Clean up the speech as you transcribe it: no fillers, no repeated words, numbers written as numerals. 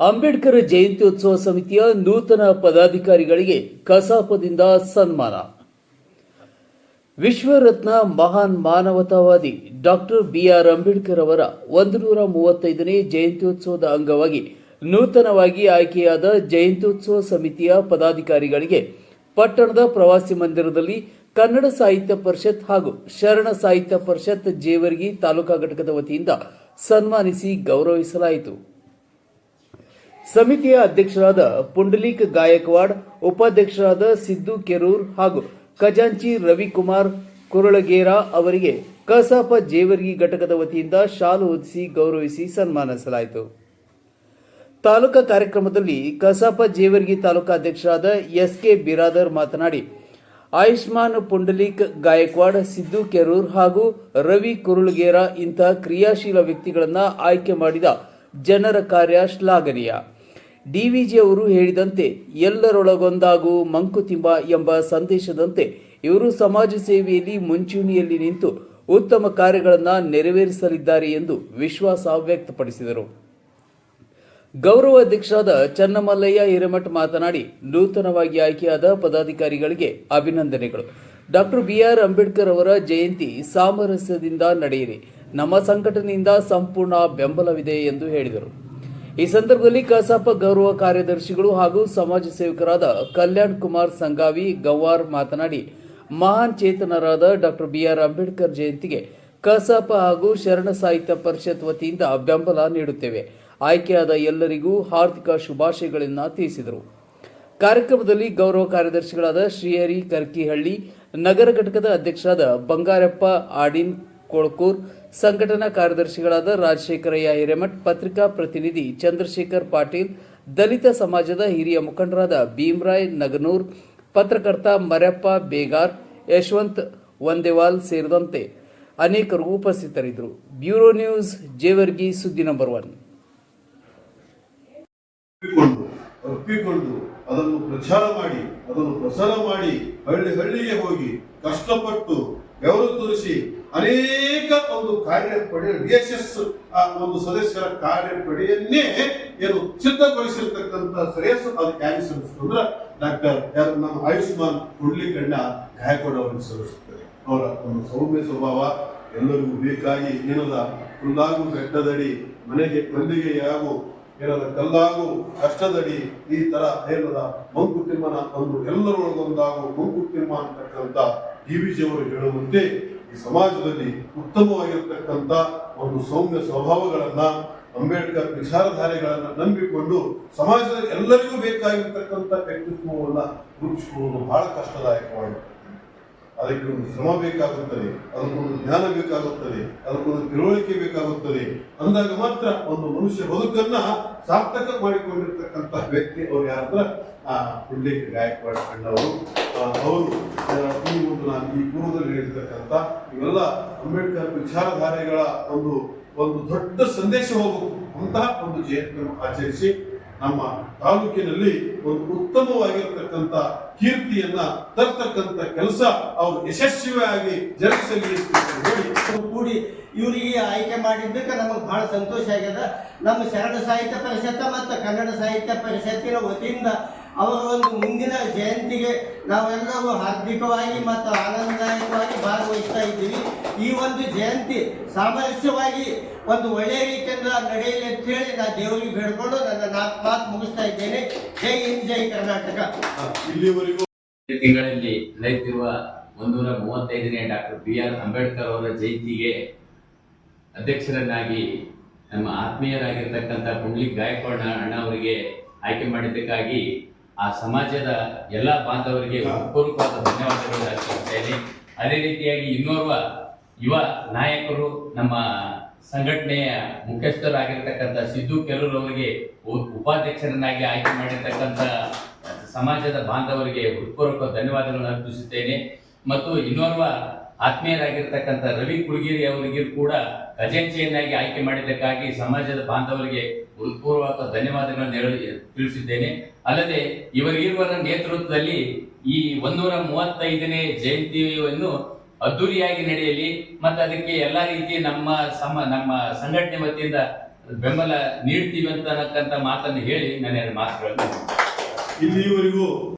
ಅಂಬೇಡ್ಕರ್ ಜಯಂತ್ಯೋತ್ಸವ ಸಮಿತಿಯ ನೂತನ ಪದಾಧಿಕಾರಿಗಳಿಗೆ ಕಸಾಪದಿಂದ ಸನ್ಮಾನ. ವಿಶ್ವರತ್ನ ಮಹಾನ್ ಮಾನವತಾವಾದಿ ಡಾಕ್ಟರ್ ಬಿಆರ್ ಅಂಬೇಡ್ಕರ್ ಅವರ 135ನೇ ಜಯಂತ್ಯೋತ್ಸವದ ಅಂಗವಾಗಿ ನೂತನವಾಗಿ ಆಯ್ಕೆಯಾದ ಜಯಂತ್ಯೋತ್ಸವ ಸಮಿತಿಯ ಪದಾಧಿಕಾರಿಗಳಿಗೆ ಪಟ್ಟಣದ ಪ್ರವಾಸಿ ಮಂದಿರದಲ್ಲಿ ಕನ್ನಡ ಸಾಹಿತ್ಯ ಪರಿಷತ್ ಹಾಗೂ ಶರಣ ಸಾಹಿತ್ಯ ಪರಿಷತ್ ಜೇವರ್ಗಿ ತಾಲೂಕಾ ಘಟಕದ ವತಿಯಿಂದ ಸನ್ಮಾನಿಸಿ ಗೌರವಿಸಲಾಯಿತು. ಸಮಿತಿಯ ಅಧ್ಯಕ್ಷರಾದ ಪುಂಡಲೀಕ್ ಗಾಯಕ್ವಾಡ್, ಉಪಾಧ್ಯಕ್ಷರಾದ ಸಿದ್ದು ಕೆರೂರ್ ಹಾಗೂ ಖಜಾಂಚಿ ರವಿಕುಮಾರ್ ಕುರಳಗೇರಾ ಅವರಿಗೆ ಕಸಾಪ ಜೇವರ್ಗಿ ಘಟಕದ ವತಿಯಿಂದ ಶಾಲು ಹೊದಿಸಿ ಗೌರವಿಸಿ ಸನ್ಮಾನಿಸಲಾಯಿತು. ತಾಲೂಕಾ ಕಾರ್ಯಕ್ರಮದಲ್ಲಿ ಕಸಾಪ ಜೇವರ್ಗಿ ತಾಲೂಕಾ ಅಧ್ಯಕ್ಷರಾದ ಎಸ್ಕೆ ಬಿರಾದರ್ ಮಾತನಾಡಿ, ಆಯುಷ್ಮಾನ್ ಪುಂಡಲೀಕ್ ಗಾಯಕ್ವಾಡ್, ಸಿದ್ದು ಕೆರೂರ್ ಹಾಗೂ ರವಿ ಕುರುಳಗೇರಾ ಇಂತಹ ಕ್ರಿಯಾಶೀಲ ವ್ಯಕ್ತಿಗಳನ್ನು ಆಯ್ಕೆ ಮಾಡಿದ ಜನರ ಕಾರ್ಯ ಶ್ಲಾಘನೀಯ. ಡಿವಿಜಿ ಅವರು ಹೇಳಿದಂತೆ ಎಲ್ಲರೊಳಗೊಂದಾಗು ಮಂಕುತಿಮ್ಮ ಎಂಬ ಸಂದೇಶದಂತೆ ಇವರು ಸಮಾಜ ಸೇವೆಯಲ್ಲಿ ಮುಂಚೂಣಿಯಲ್ಲಿ ನಿಂತು ಉತ್ತಮ ಕಾರ್ಯಗಳನ್ನು ನೆರವೇರಿಸಲಿದ್ದಾರೆ ಎಂದು ವಿಶ್ವಾಸ ವ್ಯಕ್ತಪಡಿಸಿದರು. ಗೌರವ ಅಧ್ಯಕ್ಷರಾದ ಚನ್ನಮಲ್ಲಯ್ಯ ಹಿರೇಮಠ ಮಾತನಾಡಿ, ನೂತನವಾಗಿ ಆಯ್ಕೆಯಾದ ಪದಾಧಿಕಾರಿಗಳಿಗೆ ಅಭಿನಂದನೆಗಳು. ಡಾಕ್ಟರ್ ಬಿಆರ್ ಅಂಬೇಡ್ಕರ್ ಅವರ ಜಯಂತಿ ಸಾಮರಸ್ಯದಿಂದ ನಡೆಯಲಿ. ನಮ್ಮ ಸಂಘಟನೆಯಿಂದ ಸಂಪೂರ್ಣ ಬೆಂಬಲವಿದೆ ಎಂದು ಹೇಳಿದರು. ಈ ಸಂದರ್ಭದಲ್ಲಿ ಕಸಾಪ ಗೌರವ ಕಾರ್ಯದರ್ಶಿಗಳು ಹಾಗೂ ಸಮಾಜ ಸೇವಕರಾದ ಕಲ್ಯಾಣ್ ಕುಮಾರ್ ಸಂಗಾವಿ ಗವ್ವಾರ್ ಮಾತನಾಡಿ, ಮಹಾನ್ ಚೇತನರಾದ ಡಾಕ್ಟರ್ ಬಿಆರ್ ಅಂಬೇಡ್ಕರ್ ಜಯಂತಿಗೆ ಕಸಾಪ ಹಾಗೂ ಶರಣ ಸಾಹಿತ್ಯ ಪರಿಷತ್ ವತಿಯಿಂದ ಬೆಂಬಲ ನೀಡುತ್ತೇವೆ. ಆಯ್ಕೆಯಾದ ಎಲ್ಲರಿಗೂ ಹಾರ್ದಿಕ ಶುಭಾಶಯಗಳನ್ನು ತಿಳಿಸಿದರು. ಕಾರ್ಯಕ್ರಮದಲ್ಲಿ ಗೌರವ ಕಾರ್ಯದರ್ಶಿಗಳಾದ ಶ್ರೀಹರಿ ಕರ್ಕಿಹಳ್ಳಿ, ನಗರ ಘಟಕದ ಅಧ್ಯಕ್ಷರಾದ ಬಂಗಾರಪ್ಪ ಆಡಿನ್ ಕೊಳಕೂರ್, ಸಂಘಟನಾ ಕಾರ್ಯದರ್ಶಿಗಳಾದ ರಾಜಶೇಖರಯ್ಯ ಹಿರೇಮಠ್, ಪತ್ರಿಕಾ ಪ್ರತಿನಿಧಿ ಚಂದ್ರಶೇಖರ್ ಪಾಟೀಲ್, ದಲಿತ ಸಮಾಜದ ಹಿರಿಯ ಮುಖಂಡರಾದ ಭೀಮರಾಯ್ ನಗನೂರ್, ಪತ್ರಕರ್ತ ಮರ್ಯಪ್ಪ ಬೇಗಾರ್, ಯಶವಂತ್ ವಂದೇವಾಲ್ ಸೇರಿದಂತೆ ಅನೇಕರು ಉಪಸ್ಥಿತರಿದ್ದರು. ಬ್ಯೂರೋ ನ್ಯೂಸ್, ಜೇವರ್ಗಿ, ಸುದ್ದಿ ನಂಬರ್ 1. ಒಪ್ಪಿಕೊಂಡು ಅದನ್ನು ಪ್ರಚಾರ ಮಾಡಿ, ಅದನ್ನು ಪ್ರಸಾರ ಮಾಡಿ, ಹಳ್ಳಿಗೆ ಹೋಗಿ ಕಷ್ಟಪಟ್ಟು ಬೆವರು ತೋರಿಸಿ ಅನೇಕ ಒಂದು ಕಾರ್ಯಪಡೆ DSS ಒಂದು ಸದಸ್ಯರ ಕಾರ್ಯಪಡೆಯನ್ನೇ ಏನು ಸಿದ್ಧಗೊಳಿಸಿರ್ತಕ್ಕಂಥ ಶ್ರೇಯಸ್ಸು ಅದಕ್ಕೆ ಯಾರಿಗೆ ಸಲ್ಲಿಸ್ತಂದ್ರೆ ಡಾಕ್ಟರ್ ನಮ್ಮ ಆಯುಷ್ಮಾನ್ ಪುಂಡಲೀಕ್ ಗಾಯಕ್ವಾಡ್ ಅವರಿಗೆ ಸಲ್ಲಿಸುತ್ತದೆ. ಅವರ ಒಂದು ಸೌಮ್ಯ ಸ್ವಭಾವ ಎಲ್ಲರಿಗೂ ಬೇಕಾಗಿ ಏನದ ಹುಲ್ಲಾಗು ಬೆಟ್ಟದಡಿ ಮನೆಗೆ ಮಂದಿಗೆಯಾಗು ಏನದ ಕಲ್ಲಾಗು ಕಷ್ಟದಡಿ ಈ ತರ ಏನದ ಮಂಕುತಿಮ್ಮನ ಒಂದು ಎಲ್ಲರೊಳಗೊಂದಾಗು ಮಂಕುತಿಮ್ಮ ಅಂತಕ್ಕಂಥ ಡಿವಿಜಿ ಅವರು ಹೇಳುವಂತೆ ಈ ಸಮಾಜದಲ್ಲಿ ಉತ್ತಮವಾಗಿರ್ತಕ್ಕಂಥ ಒಂದು ಸೌಮ್ಯ ಸ್ವಭಾವಗಳನ್ನ ಅಂಬೇಡ್ಕರ್ ವಿಚಾರಧಾರೆಗಳನ್ನ ನಂಬಿಕೊಂಡು ಸಮಾಜದಲ್ಲಿ ಎಲ್ಲರಿಗೂ ಬೇಕಾಗಿರ್ತಕ್ಕಂಥ ವ್ಯಕ್ತಿತ್ವವನ್ನ ರೂಪಿಸಿಕೊಳ್ಳುವುದು ಬಹಳ ಕಷ್ಟದಾಯಕವಾಗಿದೆ. ಅದಕ್ಕೆ ಒಂದು ಶ್ರಮ ಬೇಕಾಗುತ್ತದೆ, ಅದಕ್ಕೊಂದು ಜ್ಞಾನ ಬೇಕಾಗುತ್ತದೆ, ಅದಕ್ಕೊಂದು ತಿಳುವಳಿಕೆ ಬೇಕಾಗುತ್ತದೆ. ಅಂದಾಗ ಮಾತ್ರ ಒಂದು ಮನುಷ್ಯ ಬದುಕನ್ನ ಸಾರ್ಥಕ ಮಾಡಿಕೊಂಡಿರ್ತಕ್ಕಂಥ ವ್ಯಕ್ತಿ ಅವರು ಯಾರಂದ್ರೆ ಪುಂಡಲೀಕ್ ಗಾಯಕ್ವಾಡ್ ಅಣ್ಣವರು. ಅವರು ಈ ಪೂರ್ವದಲ್ಲಿ ಹೇಳಿರ್ತಕ್ಕಂಥ ಇವೆಲ್ಲ ಅಂಬೇಡ್ಕರ್ ವಿಚಾರಧಾರೆಗಳ ಒಂದು ದೊಡ್ಡ ಸಂದೇಶ ಹೋಗಬೇಕು ಅಂತಹ ಒಂದು ಜಯಂತಿಯನ್ನು ಆಚರಿಸಿ ನಮ್ಮ ತಾಲೂಕಿನಲ್ಲಿ ಒಂದು ಉತ್ತಮವಾಗಿರತಕ್ಕಂಥ ಕೀರ್ತಿಯನ್ನ ತರ್ತಕ್ಕಂಥ ಕೆಲಸ ಅವರು ಯಶಸ್ವಿಯಾಗಿ ಜರುಗಿಸಲಿ ಕೂಡಿ ಇವರಿಗೆ ಆಯ್ಕೆ ಮಾಡಿದ್ದಕ್ಕೆ ನಮಗೆ ಬಹಳ ಸಂತೋಷ ಆಗ್ಯದ. ನಮ್ಮ ಶರಣ ಸಾಹಿತ್ಯ ಪರಿಷತ್ ಮತ್ತು ಕನ್ನಡ ಸಾಹಿತ್ಯ ಪರಿಷತ್ತಿನ ವತಿಯಿಂದ ಅವರ ಒಂದು ಮುಂದಿನ ಜಯಂತಿಗೆ ನಾವೆಲ್ಲರೂ ಹಾರ್ದಿಕವಾಗಿ ಮತ್ತು ಆನಂದದಾಯಕವಾಗಿ ಭಾಗವಹಿಸ್ತಾ ಇದ್ದೀವಿ. ಈ ಒಂದು ಜಯಂತಿ ಸಾಮರಸ್ಯವಾಗಿ ಒಂದು ಒಳ್ಳೆಯ ರೀತಿಯಿಂದ ನಡೆಯಲಿ ಅಂತ ಹೇಳಿ ನಾನು ದೇವರಿಗೆ ಬೇಡ್ಕೊಂಡು ನನ್ನ 4 ಮಾತು ಮುಗಿಸ್ತಾ ಇದ್ದೇನೆ. ಜೈ ಹಿಂದ್, ಜೈ ಕರ್ನಾಟಕ. ಇಲ್ಲಿವರೆಗೂ ತಿಂಗಳಲ್ಲಿ ನಡೆಯುತ್ತಿರುವ 135ನೇ ಡಾಕ್ಟರ್ ಬಿಆರ್ ಅಂಬೇಡ್ಕರ್ ಅವರ ಜಯಂತಿಗೆ ಅಧ್ಯಕ್ಷರನ್ನಾಗಿ ನಮ್ಮ ಆತ್ಮೀಯರಾಗಿರ್ತಕ್ಕಂಥ ಪುಂಡಲೀಕ್ ಗಾಯಕ್ವಾಡ್ ಅಣ್ಣ ಅವರಿಗೆ ಆಯ್ಕೆ ಮಾಡಿದ್ದಕ್ಕಾಗಿ ಆ ಸಮಾಜದ ಎಲ್ಲ ಬಾಂಧವರಿಗೆ ಪೂರ್ವಕವಾದ ಧನ್ಯವಾದಗಳು ಅರ್ಪಿಸುತ್ತೇನೆ. ಅದೇ ರೀತಿಯಾಗಿ ಇನ್ನೋರ್ವ ಯುವ ನಾಯಕರು ನಮ್ಮ ಸಂಘಟನೆಯ ಮುಖ್ಯಸ್ಥರಾಗಿರ್ತಕ್ಕಂಥ ಸಿದ್ದು ಕೆರೂರ್ ಅವರಿಗೆ ಉಪಾಧ್ಯಕ್ಷರನ್ನಾಗಿ ಆಯ್ಕೆ ಮಾಡಿರ್ತಕ್ಕಂಥ ಸಮಾಜದ ಬಾಂಧವರಿಗೆ ಹೃತ್ಪೂರ್ವಕ ಧನ್ಯವಾದಗಳನ್ನು ಅರ್ಪಿಸುತ್ತೇನೆ. ಮತ್ತು ಇನ್ನೋರ್ವ ಆತ್ಮೀಯರಾಗಿರ್ತಕ್ಕಂಥ ರವಿ ಕುಳಗೇರಿ ಅವರಿಗೂ ಕೂಡ ಖಜಾಂಚಿಯನ್ನಾಗಿ ಆಯ್ಕೆ ಮಾಡಿದ್ದಕ್ಕಾಗಿ ಸಮಾಜದ ಬಾಂಧವರಿಗೆ ಹೃತ್ಪೂರ್ವಕ ಧನ್ಯವಾದಗಳನ್ನು ತಿಳಿಸಿದ್ದೇನೆ. ಅಲ್ಲದೆ ಇವರಿರುವರ ನೇತೃತ್ವದಲ್ಲಿ ಈ 135ನೇ ಜಯಂತಿಯನ್ನು ಅದ್ದೂರಿಯಾಗಿ ನಡೆಯಲಿ ಮತ್ತು ಅದಕ್ಕೆ ಎಲ್ಲ ರೀತಿ ನಮ್ಮ ಸಂಘಟನೆ ವತಿಯಿಂದ ಬೆಂಬಲ ನೀಡ್ತೀವಿ ಅಂತಕ್ಕಂಥ ಮಾತನ್ನು ಹೇಳಿ ನನ್ನ ಮಾತುಗಳನ್ನು ಇಲ್ಲಿಯವರೆಗೂ